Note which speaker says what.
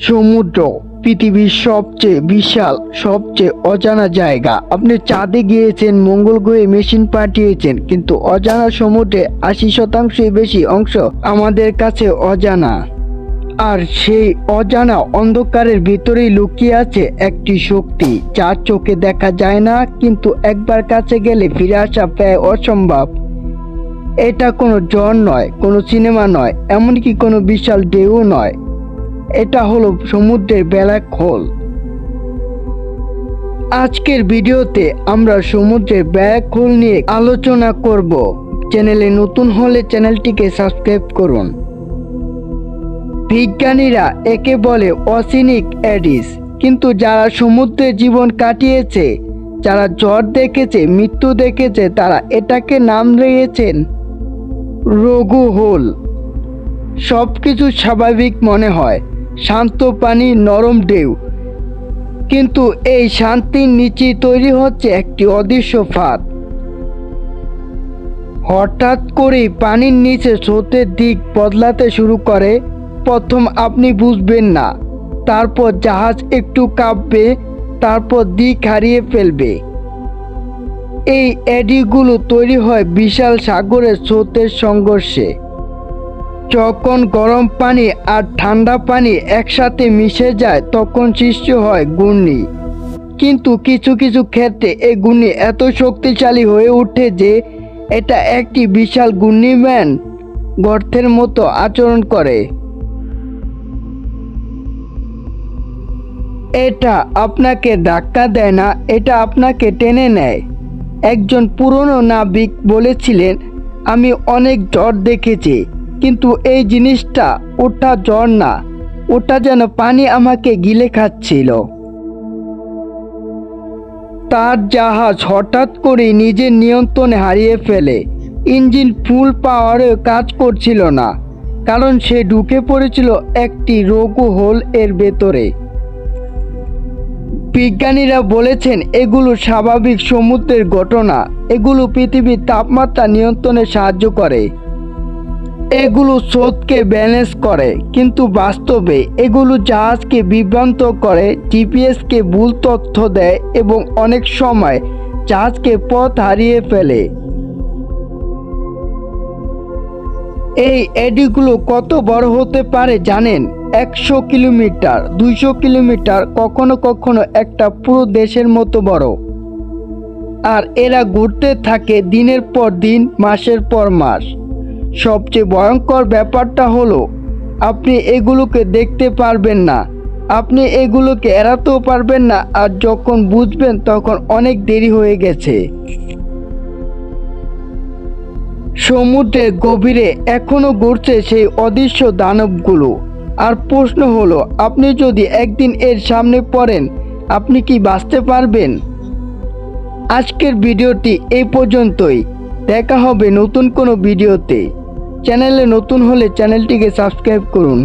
Speaker 1: সমুদ্র পৃথিবীর সবচেয়ে বিশাল, সবচেয়ে অজানা জায়গা। আপনি চাঁদে গিয়েছেন, মঙ্গল গ্রহে মেশিন পাঠিয়েছেন, কিন্তু অজানা সমুদ্রে 80% বেশি অংশ আমাদের কাছে অজানা। আর সেই অজানা অন্ধকারের ভিতরেই লুকিয়ে আছে একটি শক্তি, যার চোখে দেখা যায় না, কিন্তু একবার কাছে গেলে ফিরে আসা প্রায় অসম্ভব। এটা কোনো ঝড় নয়, কোনো সিনেমা নয়, এমনকি কোনো বিশাল ঢেউ নয়। এটা হলো সমুদ্রের ব্ল্যাক হোল। আজকের ভিডিওতে আমরা সমুদ্রের ব্ল্যাক হোল নিয়ে আলোচনা করব। চ্যানেলে নতুন হলে চ্যানেলটিকে সাবস্ক্রাইব করুন। বিজ্ঞানীরা একে বলে অসিনিক অ্যাডিস, কিন্তু যারা সমুদ্রে জীবন কাটিয়েছে, যারা ঝড় দেখেছে, মৃত্যু দেখেছে, তারা এটাকে নাম দিয়েছেন রঘু হোল। সব কিছু স্বাভাবিক মনে হয়, শান্ত পানি, নরম ঢেউ, কিন্তু এই শান্তির নিচে তৈরি হচ্ছে একটি অদৃশ্য ফাঁদ। হঠাৎ করেই পানির নিচে স্রোতের দিক বদলাতে শুরু করে। প্রথম আপনি বুঝবেন না, তারপর জাহাজ একটু কাঁপবে, তারপর দিক হারিয়ে ফেলবে। এই এডিগুলো তৈরি হয় বিশাল সাগরের স্রোতের সংঘর্ষে। যখন গরম পানি আর ঠান্ডা পানি একসাথে মিশে যায়, তখন সৃষ্টি হয় ঘূর্ণি। কিন্তু কিছু কিছু ক্ষেত্রে এই ঘূর্ণি এত শক্তিশালী হয়ে ওঠে যে এটা একটি বিশাল ঘূর্ণিম্যান গর্তের মতো আচরণ করে। এটা আপনাকে ধাক্কা দেয় না, এটা আপনাকে টেনে নেয়। একজন পুরনো নাবিক বলেছিলেন, আমি অনেক ঝড় দেখেছি, কিন্তু এই জিনিসটা, ওটা ঝড় না, ওটা যেন পানি আমাকে গিলে খাচ্ছিল। তার জাহাজ হঠাৎ করে নিজের নিয়ন্ত্রণ হারিয়ে ফেলে। ইঞ্জিন ফুল পাওয়ারে কাজ করছিল না, কারণ সে ঢুকে পড়েছিল একটি রঘু হোল এর ভেতরে। বিজ্ঞানীরা বলেছেন এগুলো স্বাভাবিক সমুদ্রের ঘটনা, এগুলো পৃথিবীর তাপমাত্রা নিয়ন্ত্রণে সাহায্য করে, এগুলো স্রোতকে ব্যালেন্স করে, কিন্তু বাস্তবে এগুলো জাহাজকে বিভ্রান্ত করে, জিপিএসকে ভুল তথ্য দেয় এবং অনেক সময় জাহাজকে পথ হারিয়ে ফেলে। এই এডিগুলো কত বড় হতে পারে জানেন? 100 কিলোমিটার, 200 কিলোমিটার, কখনো কখনো একটা পুরো দেশের মতো বড়। আর এরা ঘুরতে থাকে দিনের পর দিন, মাসের পর মাস। সবচেয়ে ভয়ঙ্কর ব্যাপারটা হলো আপনি এগুলোকে দেখতে পারবেন না, আপনি এগুলোকে এড়াতেও পারবেন না, আর যখন বুঝবেন তখন অনেক দেরি হয়ে গেছে। সমুদ্রের গভীরে এখনো ঘুরছে সেই অদৃশ্য দানবগুলো। আর প্রশ্ন হলো, আপনি যদি একদিন এর সামনে পড়েন, আপনি কি বাঁচতে পারবেন? আজকের ভিডিওটি এই পর্যন্তই। দেখা হবে নতুন কোনো ভিডিওতে। চ্যানেলে নতুন হলে চ্যানেলটিকে সাবস্ক্রাইব করুন।